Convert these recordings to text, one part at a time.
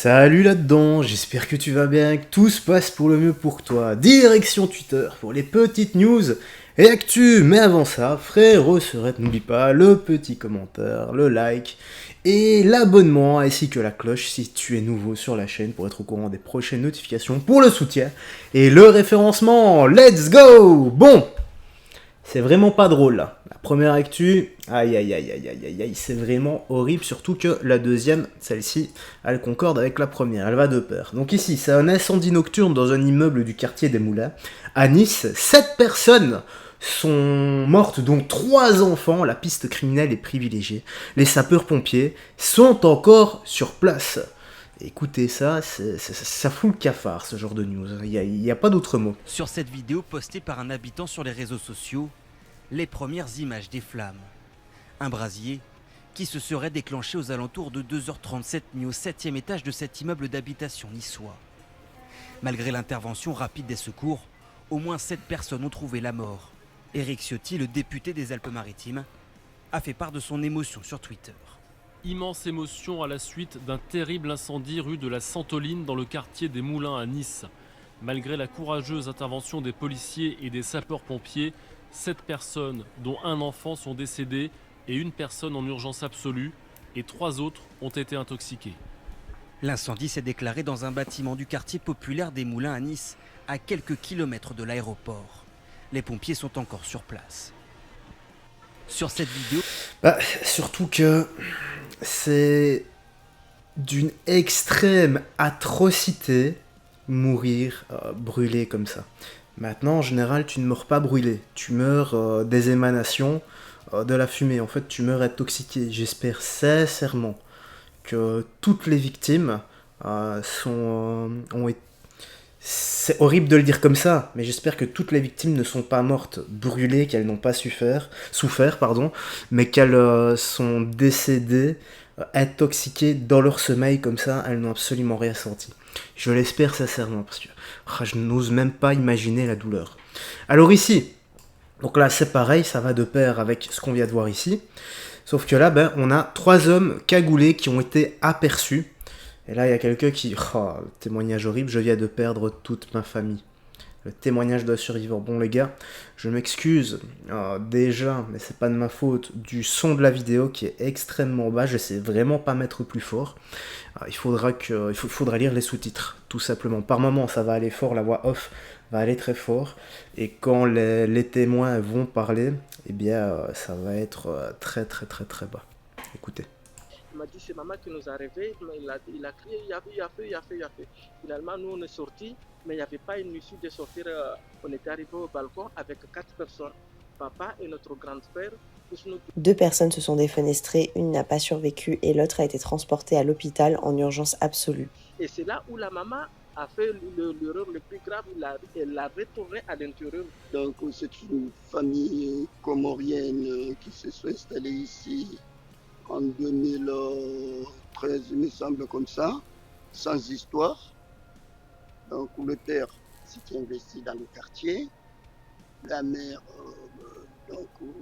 Salut là-dedans, j'espère que tu vas bien, que tout se passe pour le mieux pour toi. Direction Twitter pour les petites news et actu. Mais avant ça, frérot, n'oublie pas le petit commentaire, le like et l'abonnement ainsi que la cloche si tu es nouveau sur la chaîne pour être au courant des prochaines notifications pour le soutien et le référencement. Let's go! Bon, c'est vraiment pas drôle là. La première actu, aïe aïe aïe aïe aïe aïe aïe, c'est vraiment horrible, surtout que la deuxième, celle-ci, elle concorde avec la première, elle va de pair. Donc ici, c'est un incendie nocturne dans un immeuble du quartier des Moulins. À Nice, 7 personnes sont mortes, dont 3 enfants, la piste criminelle est privilégiée. Les sapeurs-pompiers sont encore sur place. Écoutez ça, ça fout le cafard ce genre de news, il n'y a pas d'autre mot. Sur cette vidéo postée par un habitant sur les réseaux sociaux, les premières images des flammes. Un brasier qui se serait déclenché aux alentours de 2h37 mis au 7e étage de cet immeuble d'habitation niçois. Malgré l'intervention rapide des secours, au moins 7 personnes ont trouvé la mort. Éric Ciotti, le député des Alpes-Maritimes, a fait part de son émotion sur Twitter. Immense émotion à la suite d'un terrible incendie rue de la Santoline dans le quartier des Moulins à Nice. Malgré la courageuse intervention des policiers et des sapeurs-pompiers, 7 personnes, dont un enfant, sont décédées et une personne en urgence absolue, et 3 autres ont été intoxiquées. L'incendie s'est déclaré dans un bâtiment du quartier populaire des Moulins à Nice, à quelques kilomètres de l'aéroport. Les pompiers sont encore sur place. Sur cette vidéo... Surtout que c'est d'une extrême atrocité mourir brûlé comme ça. Maintenant, en général, tu ne meurs pas brûlé. Tu meurs des émanations de la fumée. En fait, tu meurs intoxiqué. J'espère sincèrement que toutes les victimes ont été... C'est horrible de le dire comme ça, mais j'espère que toutes les victimes ne sont pas mortes brûlées, qu'elles n'ont pas souffert, mais qu'elles sont décédées, intoxiquées dans leur sommeil comme ça, elles n'ont absolument rien senti. Je l'espère sincèrement, parce que je n'ose même pas imaginer la douleur. Alors ici, donc là c'est pareil, ça va de pair avec ce qu'on vient de voir ici, sauf que là, on a 3 hommes cagoulés qui ont été aperçus. Et là, il y a quelqu'un qui... Oh, le témoignage horrible, je viens de perdre toute ma famille. Le témoignage d'un survivant. Bon, les gars, je m'excuse déjà, mais c'est pas de ma faute, du son de la vidéo qui est extrêmement bas. Je sais vraiment pas mettre plus fort. Il faudra lire les sous-titres, tout simplement. Par moment, ça va aller fort, la voix off va aller très fort. Et quand les témoins vont parler, eh bien, ça va être très très très très bas. Écoutez. Il m'a dit c'est maman qui nous a réveillés, il a crié, il y a feu. Finalement, nous on est sortis, mais il n'y avait pas une issue de sortir. On était arrivés au balcon avec 4 personnes, papa et notre grand-père. 2 personnes se sont défenestrées, une n'a pas survécu et l'autre a été transportée à l'hôpital en urgence absolue. Et c'est là où la maman a fait l'erreur le plus grave, elle l'a retourné à l'intérieur. Donc c'est une famille comorienne qui se sont installées ici en 2013, il me semble comme ça, sans histoire. Donc le père s'est investi dans le quartier. La mère,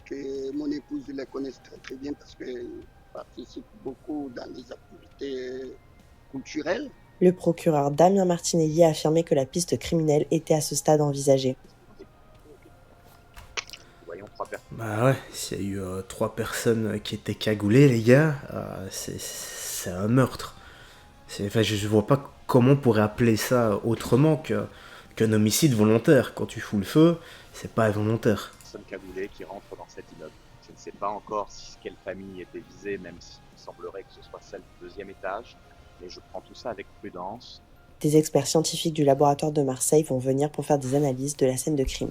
que mon épouse la connaît très très bien parce qu'elle participe beaucoup dans les activités culturelles. Le procureur Damien Martinelli a affirmé que la piste criminelle était à ce stade envisagée. Bah ouais, s'il y a eu 3 personnes qui étaient cagoulées, les gars, c'est un meurtre. Je vois pas comment on pourrait appeler ça autrement qu'un homicide volontaire. Quand tu fous le feu, c'est pas volontaire. Personnes cagoulées qui rentrent dans cet immeuble. Je ne sais pas encore quelle famille était visée, même s'il semblerait que ce soit celle du 2e étage, mais je prends tout ça avec prudence. Des experts scientifiques du laboratoire de Marseille vont venir pour faire des analyses de la scène de crime.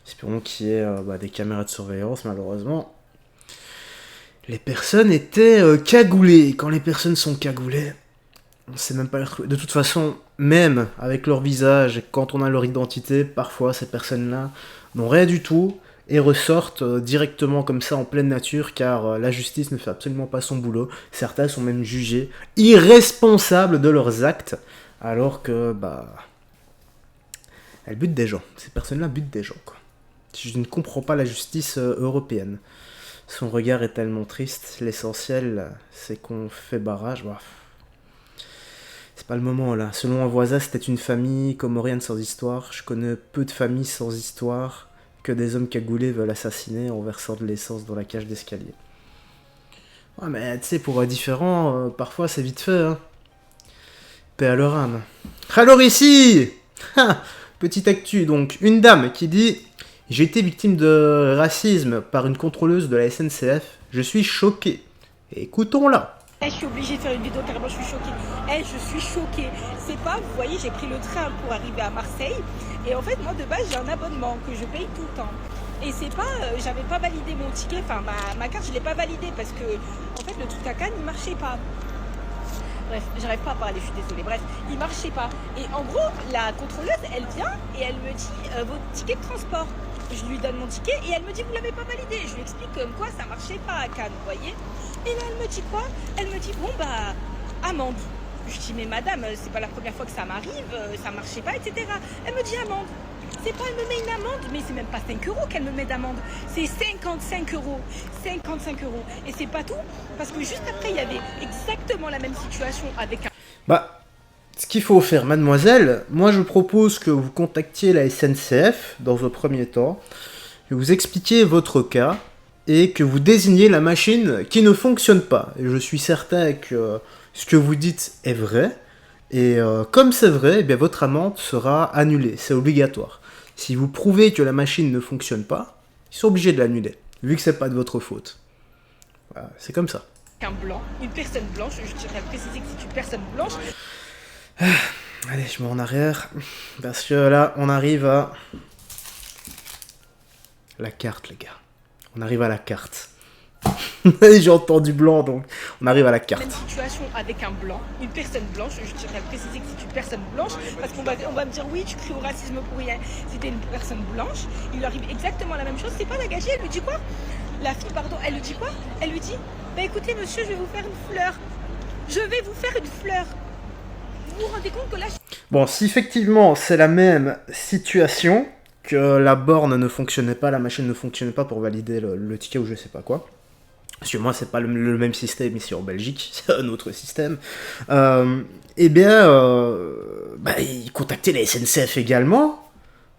Espérons qu'il y ait des caméras de surveillance, malheureusement. Les personnes étaient cagoulées. Quand les personnes sont cagoulées, on sait même pas les retrouver. De toute façon, même avec leur visage, quand on a leur identité, parfois ces personnes-là n'ont rien du tout et ressortent directement comme ça en pleine nature, car la justice ne fait absolument pas son boulot. Certains sont même jugés irresponsables de leurs actes, alors que, elles butent des gens. Ces personnes-là butent des gens, quoi. Je ne comprends pas la justice européenne. Son regard est tellement triste. L'essentiel, c'est qu'on fait barrage. pas le moment là. Selon Avoisa, c'était une famille comorienne sans histoire. Je connais peu de familles sans histoire que des hommes cagoulés veulent assassiner en versant de l'essence dans la cage d'escalier. Ouais, mais tu sais, pour différents, parfois c'est vite fait, hein. Paix à leur âme. Alors ici, petite actu, donc, une dame qui dit « J'ai été victime de racisme par une contrôleuse de la SNCF. Je suis choquée. » Écoutons-la. Je suis obligée de faire une vidéo carrément, je suis choquée. Je suis choquée. C'est pas, vous voyez, j'ai pris le train pour arriver à Marseille. Et en fait, moi, de base, j'ai un abonnement que je paye tout le temps. Et c'est pas, j'avais pas validé mon ticket, enfin, ma carte, je l'ai pas validée parce que, en fait, le truc à Cannes, il marchait pas. Bref, j'arrive pas à parler, je suis désolée. Bref, il marchait pas. Et en gros, la contrôleuse, elle vient et elle me dit, votre ticket de transport. Je lui donne mon ticket et elle me dit, vous l'avez pas validé. Je lui explique comme quoi ça marchait pas à Cannes, vous voyez. Et là, elle me dit quoi? Elle me dit, bon, bah, amende. Je dis, mais madame, c'est pas la première fois que ça m'arrive, ça marchait pas, etc. Elle me dit amende. C'est pas, elle me met une amende, mais c'est même pas 5 € qu'elle me met d'amende. C'est 55 €. 55 €. Et c'est pas tout, parce que juste après, il y avait exactement la même situation avec un... Bah, ce qu'il faut faire, mademoiselle, moi je propose que vous contactiez la SNCF dans un premier temps, que vous expliquiez votre cas, et que vous désigniez la machine qui ne fonctionne pas. Et je suis certain que ce que vous dites est vrai, et comme c'est vrai, eh bien, votre amende sera annulée, c'est obligatoire. Si vous prouvez que la machine ne fonctionne pas, ils sont obligés de l'annuler, vu que c'est pas de votre faute. Voilà, c'est comme ça. Un blanc, une personne blanche, je tiens à préciser que c'est une personne blanche. Allez, je mets en arrière, parce que là, on arrive à la carte, les gars. On arrive à la carte. J'ai entendu blanc, donc on arrive à la carte. Même situation avec un blanc, une personne blanche, je tiens à préciser que c'est une personne blanche, parce qu'on va me dire oui, tu cries au racisme pour rien. C'était une personne blanche, il lui arrive exactement la même chose, c'est pas la gagée, elle lui dit quoi? La fille, pardon, elle lui dit quoi? Elle lui dit, bah écoutez monsieur, je vais vous faire une fleur. Je vais vous faire une fleur. Vous vous rendez compte que là... Bon, si effectivement c'est la même situation, que la borne ne fonctionnait pas, la machine ne fonctionnait pas pour valider le ticket ou je sais pas quoi, parce que moi c'est pas le même système ici en Belgique, c'est un autre système, eh bien, contacter la SNCF également,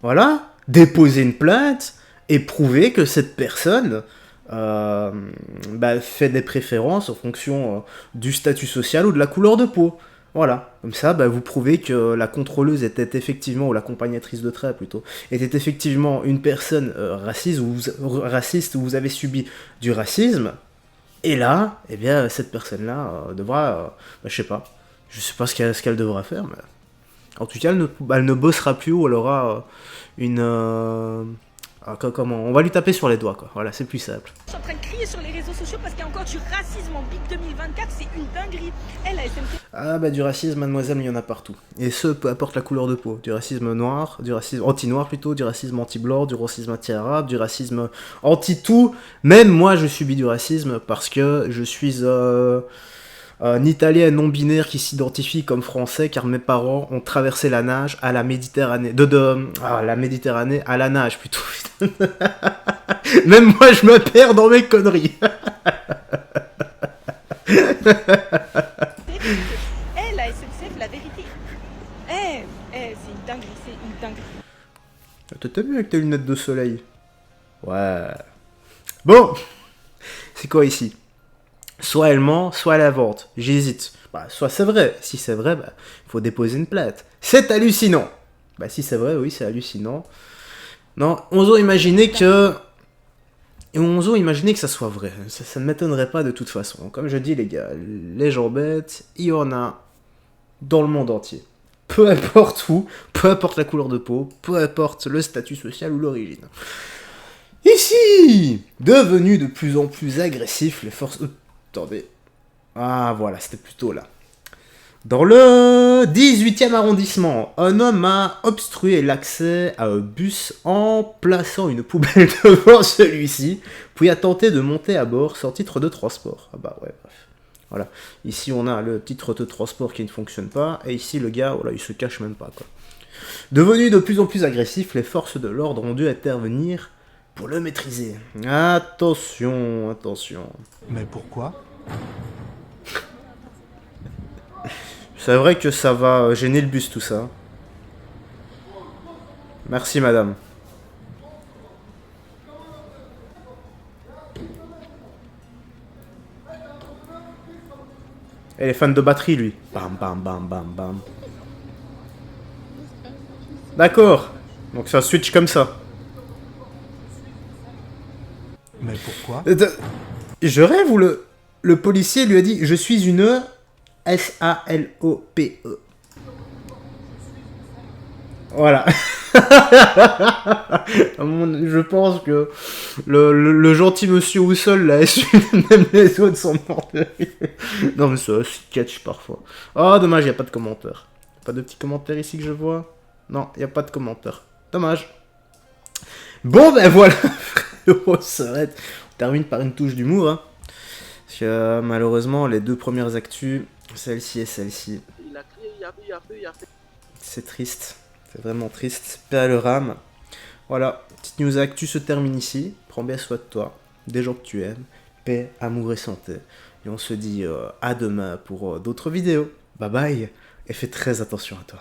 voilà, déposer une plainte et prouver que cette personne fait des préférences en fonction du statut social ou de la couleur de peau. Voilà, comme ça, vous prouvez que la contrôleuse était effectivement, ou l'accompagnatrice de trait plutôt, était effectivement une personne raciste où vous avez subi du racisme. Et là, eh bien, cette personne-là devra, je sais pas ce qu'elle devra faire, mais en tout cas, elle ne bossera plus ou elle aura comment on va lui taper sur les doigts, quoi. Voilà, c'est plus simple. Je suis en train de crier sur les réseaux sociaux parce qu'il y a encore du racisme en BIC 2024, c'est une dinguerie. Elle, la SNCF... Ah du racisme, mademoiselle, il y en a partout. Et ce, peu importe la couleur de peau. Du racisme noir, du racisme anti-noir plutôt, du racisme anti-blanc, du racisme anti-arabe, du racisme anti-tout. Même moi, je subis du racisme parce que je suis un Italien non-binaire qui s'identifie comme français car mes parents ont traversé la nage à la Méditerranée. La Méditerranée à la nage plutôt. Même moi, je me perds dans mes conneries. La SNCF, la vérité. C'est une dinguerie, c'est une dinguerie. T'as vu avec tes lunettes de soleil? Ouais. Bon. C'est quoi ici? Soit elle ment, soit elle invente. J'hésite. Soit c'est vrai. Si c'est vrai, il faut déposer une plainte. C'est hallucinant. Si c'est vrai, oui, c'est hallucinant. Non, osons imaginer que ça soit vrai. Ça ne m'étonnerait pas de toute façon. Comme je dis, les gars, les gens bêtes, il y en a dans le monde entier. Peu importe où, peu importe la couleur de peau, peu importe le statut social ou l'origine. Ici, devenu de plus en plus agressif, les forces... Attendez. Ah, voilà, c'était plutôt là. Dans le 18e arrondissement, un homme a obstrué l'accès à un bus en plaçant une poubelle devant celui-ci, puis a tenté de monter à bord sans titre de transport. Ah bah ouais, bref. Voilà. Ici, on a le titre de transport qui ne fonctionne pas, et ici, le gars, voilà, il se cache même pas, quoi. Devenu de plus en plus agressif, les forces de l'ordre ont dû intervenir pour le maîtriser. Attention, attention. Mais pourquoi? C'est vrai que ça va gêner le bus tout ça. Merci madame. Elle est fan de batterie lui. Bam bam bam bam bam. D'accord. Donc ça switch comme ça. Mais pourquoi? Je rêve où le policier lui a dit « Je suis une S-A-L-O-P-E ». Voilà. Je pense que le gentil monsieur Houssol l'a su, même les autres sont morts de rire. Non mais c'est aussi catch parfois. Oh dommage, il n'y a pas de commentaire. Pas de petits commentaires ici que je vois. Non, il n'y a pas de commentaires. Dommage. Bon ben voilà, frérot, on termine par une touche d'humour. Hein. Parce que malheureusement, les deux premières actus, celle-ci et celle-ci. Il a crié, il y a fait, il y a fait. C'est triste. C'est vraiment triste. Paix à leur âme. Voilà, petite news actu se termine ici. Prends bien soin de toi, des gens que tu aimes. Paix, amour et santé. Et on se dit à demain pour d'autres vidéos. Bye bye et fais très attention à toi.